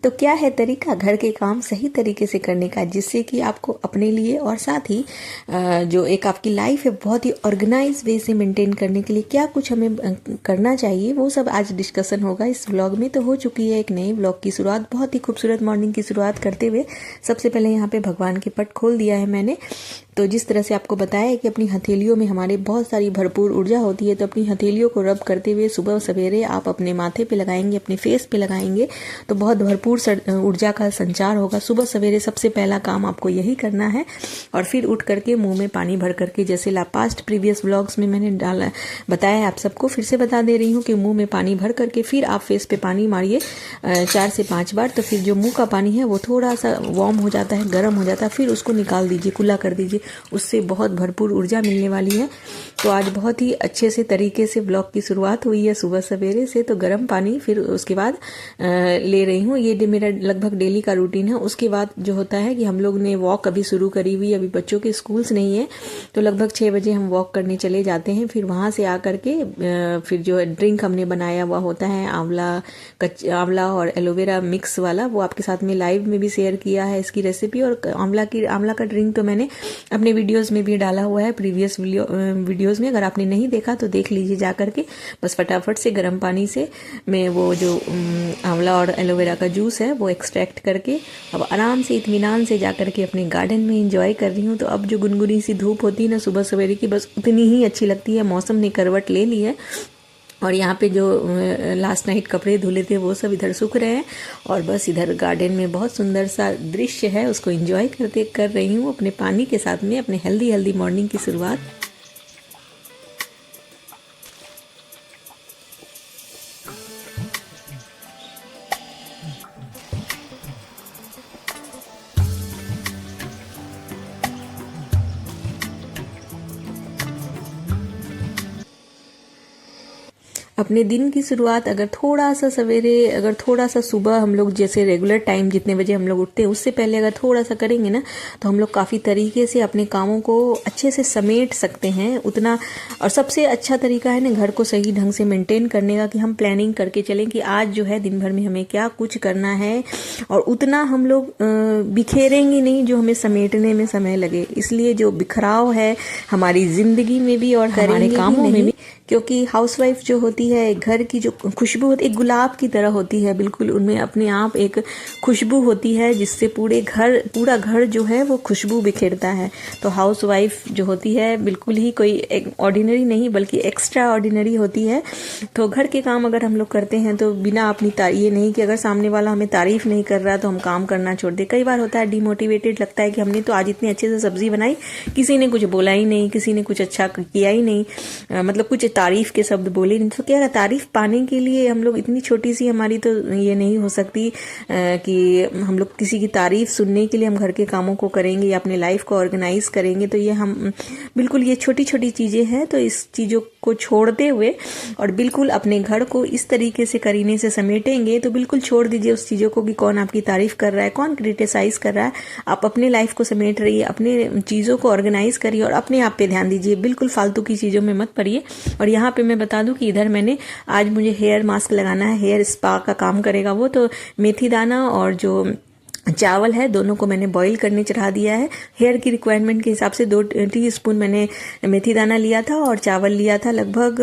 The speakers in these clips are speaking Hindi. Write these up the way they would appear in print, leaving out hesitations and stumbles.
तो क्या है तरीका घर के काम सही तरीके से करने का, जिससे कि आपको अपने लिए और साथ ही जो एक आपकी लाइफ है बहुत ही ऑर्गेनाइज वे से मेंटेन करने के लिए क्या कुछ हमें करना चाहिए, वो सब आज डिस्कशन होगा इस व्लॉग में। तो हो चुकी है एक नई व्लॉग की शुरुआत, बहुत ही खूबसूरत मॉर्निंग की शुरुआत करते हुए सबसे पहले यहाँ पे भगवान के पट खोल दिया है मैंने। तो जिस तरह से आपको बताया है कि अपनी हथेलियों में हमारे बहुत सारी भरपूर ऊर्जा होती है, तो अपनी हथेलियों को रब करते हुए सुबह सवेरे आप अपने माथे पे लगाएंगे, अपने फेस पे लगाएंगे तो बहुत भरपूर ऊर्जा का संचार होगा। सुबह सवेरे सबसे पहला काम आपको यही करना है। और फिर उठ करके मुंह में पानी भर करके, जैसे पास्ट प्रीवियस व्लॉग्स में मैंने बताया है आप सबको, फिर से बता दे रही हूँ कि मुंह में पानी भर करके फिर आप फेस पे पानी मारिए 4 से 5 बार। तो फिर जो मुंह का पानी है वो थोड़ा सा वार्म हो जाता है, गर्म हो जाता है, फिर उसको निकाल दीजिए, कुल्ला कर दीजिए, उससे बहुत भरपूर ऊर्जा मिलने वाली है। तो आज बहुत ही अच्छे से तरीके से ब्लॉग की शुरुआत हुई है सुबह सवेरे से। तो गर्म पानी फिर उसके बाद ले रही हूँ, ये मेरा लगभग डेली का रूटीन है। उसके बाद जो होता है कि हम लोग ने वॉक अभी शुरू करी हुई, अभी बच्चों के स्कूल्स नहीं है तो लगभग 6 बजे हम वॉक करने चले जाते हैं। फिर वहां से आकर के फिर जो ड्रिंक हमने बनाया हुआ होता है आंवला और एलोवेरा मिक्स वाला, वो आपके साथ में लाइव में भी शेयर किया है इसकी रेसिपी। और आंवला का ड्रिंक तो मैंने अपने वीडियोस में भी डाला हुआ है, प्रीवियस वीडियोस में। अगर आपने नहीं देखा तो देख लीजिए जाकर के। बस फटाफट से गर्म पानी से मैं वो जो आंवला और एलोवेरा का जूस है वो एक्सट्रैक्ट करके अब आराम से इत्मीनान से जाकर के अपने गार्डन में एंजॉय कर रही हूँ। तो अब जो गुनगुनी सी धूप होती है ना सुबह सवेरे की, बस उतनी ही अच्छी लगती है। मौसम ने करवट ले ली है और यहाँ पे जो लास्ट नाइट कपड़े धुले थे वो सब इधर सूख रहे हैं और बस इधर गार्डन में बहुत सुंदर सा दृश्य है, उसको एंजॉय कर रही हूँ अपने पानी के साथ में, अपने हेल्दी मॉर्निंग की शुरुआत। अपने दिन की शुरुआत अगर थोड़ा सा सवेरे, अगर थोड़ा सा सुबह हम लोग जैसे रेगुलर टाइम जितने बजे हम लोग उठते हैं उससे पहले अगर थोड़ा सा करेंगे ना, तो हम लोग काफ़ी तरीके से अपने कामों को अच्छे से समेट सकते हैं उतना। और सबसे अच्छा तरीका है ना घर को सही ढंग से मेंटेन करने का, कि हम प्लानिंग करके चलें कि आज जो है दिन भर में हमें क्या कुछ करना है, और उतना हम लोग बिखेरेंगे नहीं जो हमें समेटने में समय लगे। इसलिए जो बिखराव है हमारी जिंदगी में भी और हमारे कामों में भी, क्योंकि हाउसवाइफ जो होती है, घर की जो खुशबू होती है एक गुलाब की तरह होती है, बिल्कुल उनमें अपने आप एक खुशबू होती है जिससे पूरा घर जो है वो खुशबू बिखेरता है। तो हाउसवाइफ जो होती है बिल्कुल ही कोई ऑर्डिनरी नहीं बल्कि एक्स्ट्रा ऑर्डिनरी होती है। तो घर के काम अगर हम लोग करते हैं तो बिना अपनी ये नहीं कि अगर सामने वाला हमें तारीफ नहीं कर रहा तो हम काम करना छोड़ दे। कई बार होता है डिमोटिवेटेड लगता है कि हमने तो आज इतने अच्छे से सब्जी बनाई, किसी ने कुछ बोला ही नहीं, किसी ने कुछ अच्छा किया ही नहीं, मतलब कुछ तारीफ के शब्द बोले नहीं। तो क्या है, तारीफ पाने के लिए हम लोग इतनी छोटी सी हमारी तो ये नहीं हो सकती कि हम लोग किसी की तारीफ सुनने के लिए हम घर के कामों को करेंगे या अपने लाइफ को ऑर्गेनाइज करेंगे। तो ये हम बिल्कुल ये छोटी छोटी चीजें हैं। तो इस चीजों को छोड़ते हुए और बिल्कुल अपने घर को इस तरीके से करीने से समेटेंगे तो बिल्कुल छोड़ दीजिए उस चीजों को कि कौन आपकी तारीफ कर रहा है, कौन क्रिटिसाइज कर रहा है। आप अपने लाइफ को समेट रहिए, अपने चीजों को ऑर्गेनाइज करिए और अपने आप पे ध्यान दीजिए, बिल्कुल फालतू की चीजों में मत पड़िए। और यहाँ पे मैं बता दूं कि इधर मैंने आज मुझे हेयर मास्क लगाना है, हेयर स्पा का काम करेगा वो। तो मेथी दाना और जो चावल है दोनों को मैंने बॉईल करने चढ़ा दिया है। हेयर की रिक्वायरमेंट के हिसाब से 2 टीस्पून मैंने मेथी दाना लिया था और चावल लिया था लगभग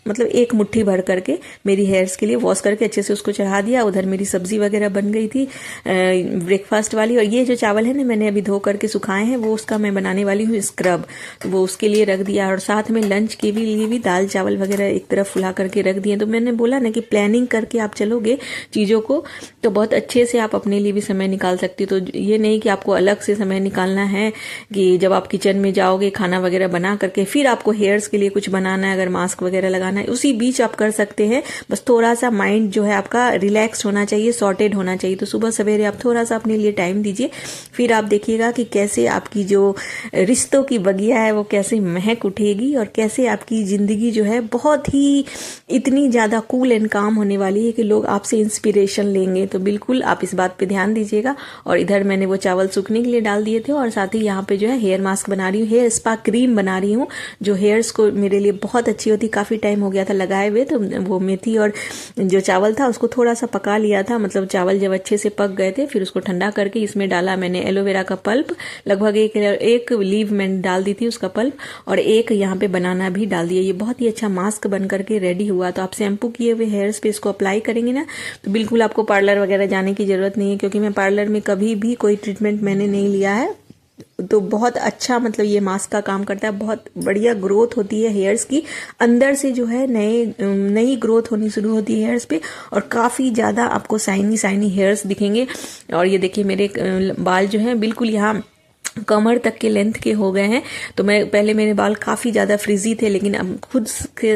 मतलब 1 मुट्ठी भर करके मेरी हेयर्स के लिए, वॉश करके अच्छे से उसको चढ़ा दिया। उधर मेरी सब्जी वगैरह बन गई थी ब्रेकफास्ट वाली। और ये जो चावल है ना मैंने अभी धो करके सुखाए हैं, वो उसका मैं बनाने वाली हूँ स्क्रब, तो वो उसके लिए रख दिया। और साथ में लंच के लिए भी दाल चावल वगैरह एक तरफ फुला करके रख दिए। तो मैंने बोला ना कि प्लानिंग करके आप चलोगे चीजों को तो बहुत अच्छे से आप अपने लिए भी समय निकाल सकती हो। तो ये नहीं कि आपको अलग से समय निकालना है कि जब आप किचन में जाओगे खाना वगैरह बना करके फिर आपको हेयर्स के लिए कुछ बनाना है, अगर मास्क वगैरह लगाना है उसी बीच आप कर सकते हैं। बस थोड़ा सा माइंड जो है आपका रिलैक्स होना चाहिए, सॉर्टेड होना चाहिए। तो सुबह सवेरे आप थोड़ा सा अपने लिए टाइम दीजिए, फिर आप देखिएगा कि कैसे आपकी जो रिश्तों की बगिया है वो कैसे महक उठेगी और कैसे आपकी जिंदगी जो है बहुत ही इतनी ज्यादा कूल एंड काम होने वाली है कि लोग आपसे इंस्पिरेशन लेंगे। तो बिल्कुल आप इस बात पे ध्यान दीजिएगा। और इधर मैंने वो चावल सूखने के लिए डाल दिए थे और साथ ही यहाँ पे जो है हेयर मास्क बना रही हूँ, हेयर स्पा क्रीम बना रही हूँ जो हेयर्स को मेरे लिए बहुत अच्छी होती। काफी टाइम टाइम हो गया था लगाए हुए, तो वो मेथी और जो चावल था उसको थोड़ा सा पका लिया था, मतलब चावल जब अच्छे से पक गए थे फिर उसको ठंडा करके इसमें डाला मैंने एलोवेरा का पल्प, लगभग एक लीव मैंने डाल दी थी उसका पल्प, और एक यहाँ पे बनाना भी डाल दिया। ये बहुत ही अच्छा मास्क बन करके रेडी हुआ। तो आप शैम्पू किए हुए हेयर्स पे इसको अप्लाई करेंगे ना तो बिल्कुल आपको पार्लर वगैरह जाने की जरूरत नहीं है, क्योंकि मैं पार्लर में कभी भी कोई ट्रीटमेंट मैंने नहीं लिया है। तो बहुत अच्छा मतलब ये मास्क का काम करता है, बहुत बढ़िया ग्रोथ होती है हेयर्स की, अंदर से जो है नई ग्रोथ होनी शुरू होती है हेयर्स पे, और काफ़ी ज़्यादा आपको शाइनी हेयर्स दिखेंगे। और ये देखिए मेरे बाल जो हैं बिल्कुल यहाँ कमर तक के लेंथ के हो गए हैं। तो मैं पहले मेरे बाल काफ़ी ज़्यादा फ्रिजी थे, लेकिन अब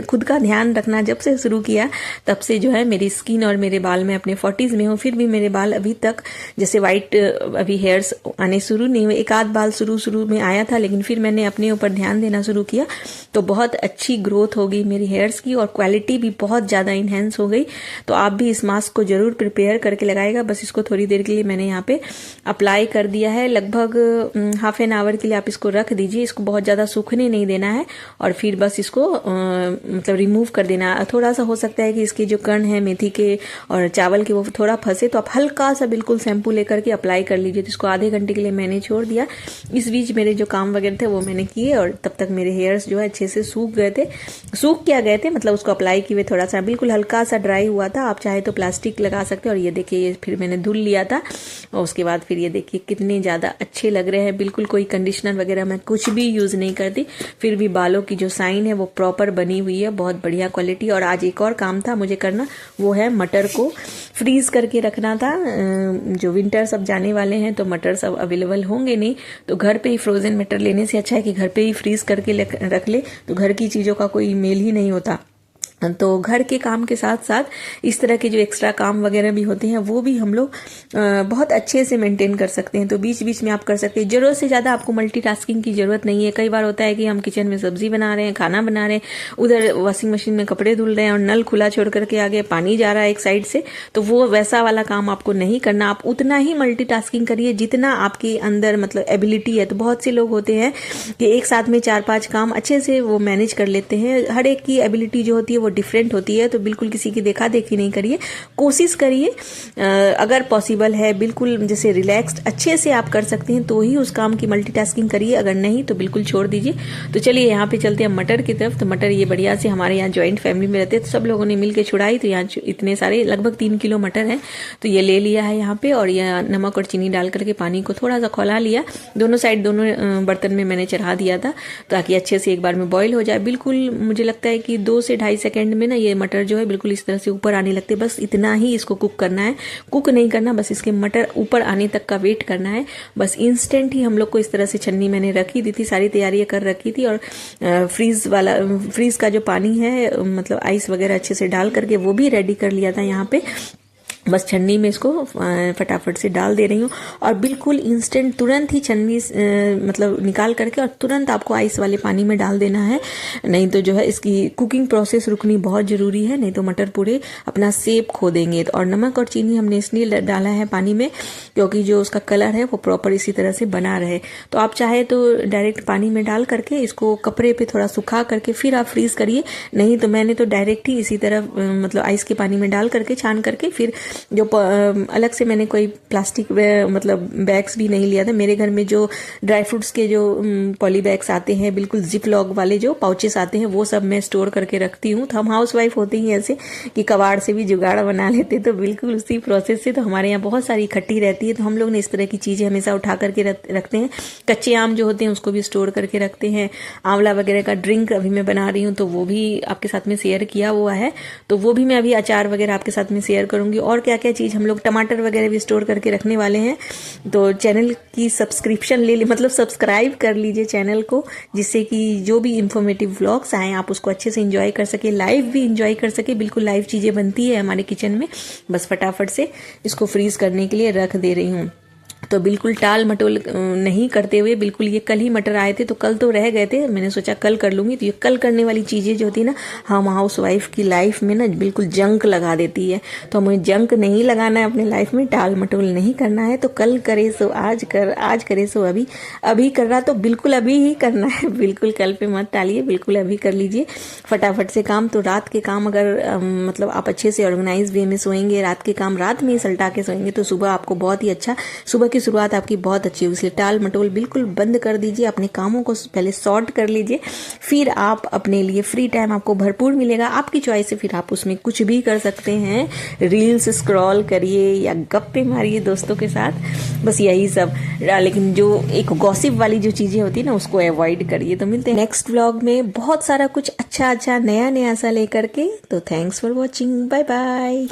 खुद का ध्यान रखना जब से शुरू किया तब से जो है मेरी स्किन और मेरे बाल, में अपने 40s में हूँ फिर भी मेरे बाल अभी तक जैसे वाइट अभी हेयर्स आने शुरू नहीं हुए। एक आध बाल शुरू में आया था, लेकिन फिर मैंने अपने ऊपर ध्यान देना शुरू किया तो बहुत अच्छी ग्रोथ हो गई मेरी हेयर्स की, और क्वालिटी भी बहुत ज़्यादा इन्हेंस हो गई। तो आप भी इस मास्क को जरूर प्रिपेयर करके लगाएगा। बस इसको थोड़ी देर के लिए मैंने यहाँ पे अप्लाई कर दिया है, लगभग हाफ एन आवर के लिए आप इसको रख दीजिए। इसको बहुत ज़्यादा सूखने नहीं देना है, और फिर बस इसको मतलब रिमूव कर देना। थोड़ा सा हो सकता है कि इसके जो कण है मेथी के और चावल के वो थोड़ा फंसे, तो आप हल्का सा बिल्कुल शैम्पू लेकर के अप्लाई कर लीजिए। तो इसको आधे घंटे के लिए मैंने छोड़ दिया। इस बीच मेरे जो काम वगैरह थे वो मैंने किए, और तब तक मेरे हेयर्स जो है अच्छे से सूख गए थे, मतलब उसको अप्लाई किए थोड़ा सा बिल्कुल हल्का सा ड्राई हुआ था। आप चाहे तो प्लास्टिक लगा सकते हो। और ये देखिए ये फिर मैंने धुल लिया था, और उसके बाद फिर ये देखिए कितने ज़्यादा अच्छे लग रहे हैं। बिल्कुल कोई कंडीशनर वगैरह मैं कुछ भी यूज़ नहीं करती, फिर भी बालों की जो साइन है वो प्रॉपर बनी हुई है, बहुत बढ़िया क्वालिटी। और आज एक और काम था मुझे करना, वो है मटर को फ्रीज करके रखना था। जो विंटर सब जाने वाले हैं तो मटर सब अवेलेबल होंगे नहीं, तो घर पे ही फ्रोजन मटर लेने से अच्छा है कि घर पे ही फ्रीज करके रख ले, तो घर की चीज़ों का कोई मेल ही नहीं होता। तो घर के काम के साथ साथ इस तरह के जो एक्स्ट्रा काम वगैरह भी होते हैं वो भी हम लोग बहुत अच्छे से मेंटेन कर सकते हैं। तो बीच बीच में आप कर सकते हैं, जरूरत से ज़्यादा आपको मल्टीटास्किंग की जरूरत नहीं है। कई बार होता है कि हम किचन में सब्जी बना रहे हैं, खाना बना रहे हैं, उधर वॉशिंग मशीन में कपड़े धुल रहे हैं और नल खुला छोड़ करके आगे पानी जा रहा है एक साइड से, तो वो वैसा वाला काम आपको नहीं करना। आप उतना ही मल्टीटास्किंग करिए जितना आपके अंदर मतलब एबिलिटी है। तो बहुत से लोग होते हैं कि एक साथ में 4-5 काम अच्छे से वो मैनेज कर लेते हैं। हर एक की एबिलिटी जो होती है वो डिफरेंट होती है, तो बिल्कुल किसी की देखा देखी नहीं करिए, कोशिश करिए अगर पॉसिबल है बिल्कुल जैसे रिलैक्स्ड अच्छे से आप कर सकते हैं तो ही उस काम की मल्टीटास्किंग करिए, अगर नहीं तो बिल्कुल छोड़ दीजिए। तो चलिए यहाँ पे चलते हैं मटर की तरफ। तो मटर ये बढ़िया से हमारे यहाँ ज्वाइंट फैमिली में रहते हैं, तो सब लोगों ने मिलकर छुड़ाई, तो यहाँ इतने सारे लगभग 3 किलो मटर है, तो ये ले लिया है यहाँ पे। और यह नमक और चीनी डाल करके पानी को थोड़ा सा खौला लिया, दोनों साइड दोनों बर्तन में मैंने चढ़ा दिया था ताकि अच्छे से एक बार में बॉईल हो जाए। बिल्कुल मुझे लगता है कि 2 से 2.5 सेकेंड में ना ये मटर जो है बिल्कुल इस तरह से ऊपर आने लगते हैं। बस इतना ही इसको कुक करना है, कुक नहीं करना, बस इसके मटर ऊपर आने तक का वेट करना है। बस इंस्टेंट ही हम लोग को इस तरह से छन्नी मैंने रखी दी थी, सारी तैयारियां कर रखी थी। और फ्रीज का जो पानी है मतलब आइस वगैरह अच्छे से डाल करके वो भी रेडी कर लिया था यहाँ पे। बस छन्नी में इसको फटाफट से डाल दे रही हूँ, और बिल्कुल इंस्टेंट तुरंत ही छन्नी मतलब निकाल करके और तुरंत आपको आइस वाले पानी में डाल देना है, नहीं तो जो है इसकी कुकिंग प्रोसेस रुकनी बहुत ज़रूरी है, नहीं तो मटर पूरे अपना शेप खो देंगे। और नमक और चीनी हमने इसलिए डाला है पानी में क्योंकि जो उसका कलर है वो प्रॉपर इसी तरह से बना रहे। तो आप चाहे तो डायरेक्ट पानी में डाल करके इसको कपड़े पे थोड़ा सुखा करके फिर आप फ्रीज करिए, नहीं तो मैंने तो डायरेक्ट ही इसी तरह मतलब आइस के पानी में डाल करके छान करके फिर जो अलग से मैंने कोई प्लास्टिक मतलब बैग्स भी नहीं लिया था। मेरे घर में जो ड्राई फ्रूट्स के जो पॉली बैग्स आते हैं, बिल्कुल जिप लॉक वाले जो पाउचेस आते हैं, वो सब मैं स्टोर करके रखती हूँ। तो हम हाउस वाइफ होते ही ऐसे कि कबाड़ से भी जुगाड़ बना लेते, तो बिल्कुल उसी प्रोसेस से। तो हमारे यहाँ बहुत सारी इकट्ठी रहती है, तो हम लोग ने इस तरह की चीज़ें हमेशा उठा करके रखते हैं। कच्चे आम जो होते हैं उसको भी स्टोर करके रखते हैं। आंवला वगैरह का ड्रिंक अभी मैं बना रही हूँ, तो वो भी आपके साथ में शेयर किया हुआ है, तो वो भी मैं अभी अचार वगैरह आपके साथ में शेयर करूंगी। और क्या क्या चीज़ हम लोग टमाटर वगैरह भी स्टोर करके रखने वाले हैं। तो चैनल की सब्सक्रिप्शन मतलब सब्सक्राइब कर लीजिए चैनल को, जिससे कि जो भी इंफॉर्मेटिव व्लॉग्स आए आप उसको अच्छे से एंजॉय कर सके, लाइव भी एंजॉय कर सके। बिल्कुल लाइव चीज़ें बनती है हमारे किचन में। बस फटाफट से इसको फ्रीज करने के लिए रख दे रही हूँ। तो बिल्कुल टाल मटोल नहीं करते हुए, बिल्कुल ये कल ही मटर आए थे तो कल तो रह गए थे, मैंने सोचा कल कर लूँगी। तो ये कल करने वाली चीज़ें जो होती है ना, हम हाउस वाइफ की लाइफ में ना बिल्कुल जंक लगा देती है। तो हमें जंक नहीं लगाना है अपनी लाइफ में, टाल मटोल नहीं करना है। तो कल करे सो आज कर, आज करे सो अभी, अभी कर रहा तो बिल्कुल अभी ही करना है, बिल्कुल कल पे मत टालिए, बिल्कुल अभी कर लीजिए फटाफट से काम। तो रात के काम अगर मतलब आप अच्छे से ऑर्गेनाइज वे में सोएंगे, रात के काम रात में ही सलटा के सोएंगे, तो सुबह आपको बहुत ही अच्छा, सुबह की शुरुआत आपकी बहुत अच्छी होगी। इसलिए टाल मटोल बिल्कुल बंद कर दीजिए, अपने कामों को पहले सॉर्ट कर लीजिए, फिर आप अपने लिए फ्री टाइम आपको भरपूर मिलेगा, आपकी चॉइस है, फिर आप उसमें कुछ भी कर सकते हैं। रील्स स्क्रॉल करिए या गप्पे मारिए दोस्तों के साथ, बस यही सब। लेकिन जो एक गॉसिप वाली जो चीजें होती है ना, उसको अवॉइड करिए। तो मिलते हैं नेक्स्ट व्लॉग में बहुत सारा कुछ अच्छा अच्छा नया नया सा लेकर के। तो thanks for watching, bye bye.